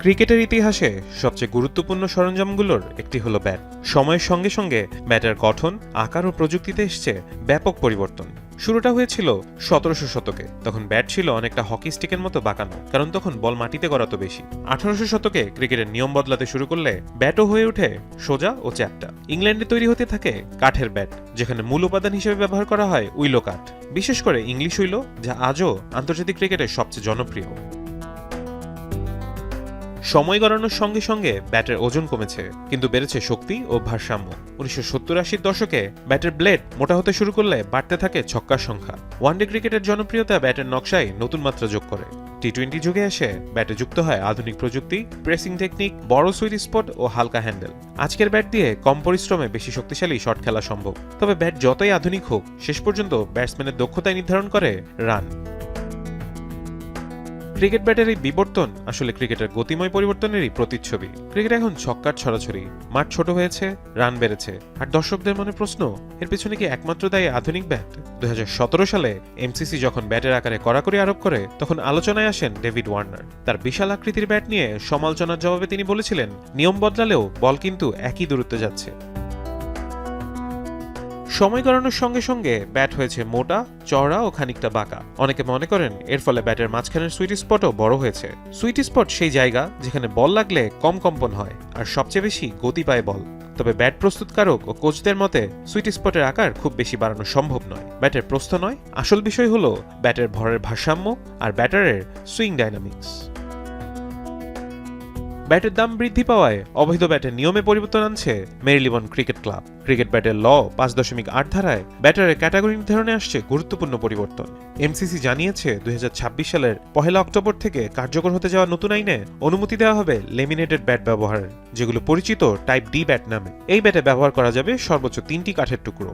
ক্রিকেটের ইতিহাসে সবচেয়ে গুরুত্বপূর্ণ সরঞ্জামগুলোর একটি হলো ব্যাট। সময়ের সঙ্গে সঙ্গে ব্যাটের গঠন, আকার ও প্রযুক্তিতে এসছে ব্যাপক পরিবর্তন। শুরুটা হয়েছিল 1700 শতকে। তখন ব্যাট ছিল অনেকটা হকি স্টিকের মতো বাঁকানো, কারণ তখন বল মাটিতে গড়াতো বেশি। 1800 শতকে ক্রিকেটের নিয়ম বদলাতে শুরু করলে ব্যাটও হয়ে ওঠে সোজা ও চ্যাপ্টা। ইংল্যান্ডে তৈরি হতে থাকে কাঠের ব্যাট, যেখানে মূল উপাদান হিসেবে ব্যবহার করা হয় উইলো কাঠ, বিশেষ করে ইংলিশ উইলো, যা আজও আন্তর্জাতিক ক্রিকেটের সবচেয়ে জনপ্রিয়। সময় গড়ানোর সঙ্গে সঙ্গে ব্যাটের ওজন কমেছে, কিন্তু বেড়েছে শক্তি ও ভারসাম্য। 1970-80 দশকে ব্যাটের ব্লেড মোটা হতে শুরু করলে বাড়তে থাকে ছক্কার সংখ্যা। ওয়ানডে ক্রিকেটের জনপ্রিয়তা ব্যাটের নকশায় নতুন মাত্রা যোগ করে। টি-20 যুগে এসে ব্যাটে যুক্ত হয় আধুনিক প্রযুক্তি, প্রেসিং টেকনিক, বড় সুইট স্পট ও হালকা হ্যান্ডেল। আজকের ব্যাট দিয়ে কম পরিশ্রমে বেশি শক্তিশালী শট খেলা সম্ভব। তবে ব্যাট যতই আধুনিক হোক, শেষ পর্যন্ত ব্যাটসম্যানের দক্ষতায় নির্ধারণ করে রান। ক্রিকেট ব্যাটের এই বিবর্তন আসলে ক্রিকেটের গতিময় পরিবর্তনেরই প্রতিচ্ছবি। ক্রিকেট এখন ছক্কার ছড়াছড়ি, মাঠ ছোট হয়েছে, রান বেড়েছে, আর দর্শকদের মনে প্রশ্ন, এর পেছনে কি একমাত্র দায়ী আধুনিক ব্যাট? 2017 সালে এমসিসি যখন ব্যাটের আকারে কড়াকড়ি আরোপ করে, তখন আলোচনায় আসেন ডেভিড ওয়ার্নার। তার বিশাল আকৃতির ব্যাট নিয়ে সমালোচনার জবাবে তিনি বলেছিলেন, নিয়ম বদলালেও বল কিন্তু একই দূরত্বে যাচ্ছে। সময় গড়ানোর সঙ্গে সঙ্গে ব্যাট হয়েছে মোটা, চওড়া ও খানিকটা বাঁকা। অনেকে মনে করেন এর ফলে ব্যাটের মাঝখানের সুইট স্পটও বড় হয়েছে। সুইট স্পট সেই জায়গা যেখানে বল লাগলে কম কম্পন হয় আর সবচেয়ে বেশি গতি পায় বল। তবে ব্যাট প্রস্তুতকারক ও কোচদের মতে সুইট স্পটের আকার খুব বেশি বাড়ানো সম্ভব নয়। ব্যাটের প্রস্থ নয়, আসল বিষয় হলো ব্যাটের ভরের ভারসাম্য আর ব্যাটারের সুইং ডাইনামিক্স। ব্যাটের দাম বৃদ্ধি পাওয়ায় অবৈধ ব্যাটের নিয়মে পরিবর্তন আনছে মেরিলেবোন ক্রিকেট ক্লাব। ক্রিকেট ব্যাটের ল 5.8 ধারায় ব্যাটারের ক্যাটাগরি নির্ধারণে আসছে গুরুত্বপূর্ণ পরিবর্তন। এমসিসি জানিয়েছে 2026 সালের 1 অক্টোবর থেকে কার্যকর হতে যাওয়া নতুন আইনে অনুমতি দেওয়া হবে লেমিনেটেড ব্যাট ব্যবহারের, যেগুলো পরিচিত টাইপ ডি ব্যাট নামে। এই ব্যাটে ব্যবহার করা যাবে সর্বোচ্চ 3টি কাঠের টুকরো।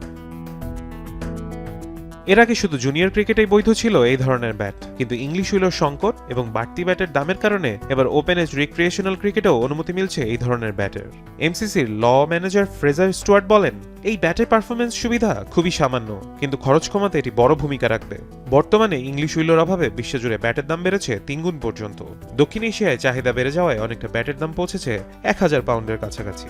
এর আগে শুধু জুনিয়র ক্রিকেটেই বৈধ ছিল এই ধরনের ব্যাট, কিন্তু ইংলিশ উইলোর সংকট এবং বাড়তি ব্যাটের দামের কারণে এবার ওপেন এজ রিক্রিয়েশনাল ক্রিকেটেও অনুমতি মিলছে এই ধরনের ব্যাটের। এমসিসির ল ম্যানেজার ফ্রেজার স্টুয়ার্ট বলেন, এই ব্যাটের পারফরমেন্স সুবিধা খুবই সামান্য, কিন্তু খরচ কমাতে এটি বড় ভূমিকা রাখবে। বর্তমানে ইংলিশ উইলোর অভাবে বিশ্বজুড়ে ব্যাটের দাম বেড়েছে 3 গুণ পর্যন্ত। দক্ষিণ এশিয়ায় চাহিদা বেড়ে যাওয়ায় অনেকটা ব্যাটের দাম পৌঁছেছে 1000 পাউন্ডের কাছাকাছি।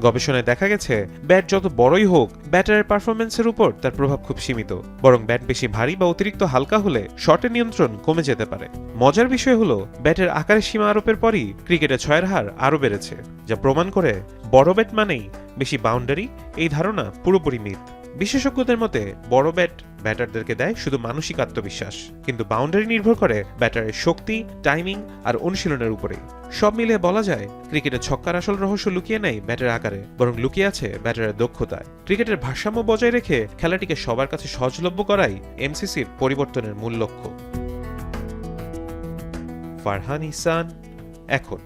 গবেষণায় দেখা গেছে, ব্যাট যত বড়ই হোক, ব্যাটারের পারফরমেন্সের উপর তার প্রভাব খুব সীমিত। বরং ব্যাট বেশি ভারী বা অতিরিক্ত হালকা হলে শটের নিয়ন্ত্রণ কমে যেতে পারে। মজার বিষয় হলো, ব্যাটের আকারের সীমা আরোপের পরই ক্রিকেটে ছয়ের হার আরও বেড়েছে, যা প্রমাণ করে বড় ব্যাট মানেই বেশি বাউন্ডারি। এই ধারণা পুরোপুরি মিথ। বিশেষজ্ঞদের মতে বড় ব্যাট ব্যাটারদেরকে দেয় শুধু মানসিক আত্মবিশ্বাস, কিন্তু বাউন্ডারি নির্ভর করে ব্যাটারের শক্তি, টাইমিং আর অনুশীলনের উপরে। সব মিলিয়ে বলা যায়, ক্রিকেটের ছক্কার আসল রহস্য লুকিয়ে নেই ব্যাটের আকারে, বরং লুকিয়ে আছে ব্যাটারের দক্ষতায়। ক্রিকেটের ভারসাম্য বজায় রেখে খেলাটিকে সবার কাছে সহজলভ্য করাই এমসিসির পরিবর্তনের মূল লক্ষ্য। ফারহান ইহসান, এখন।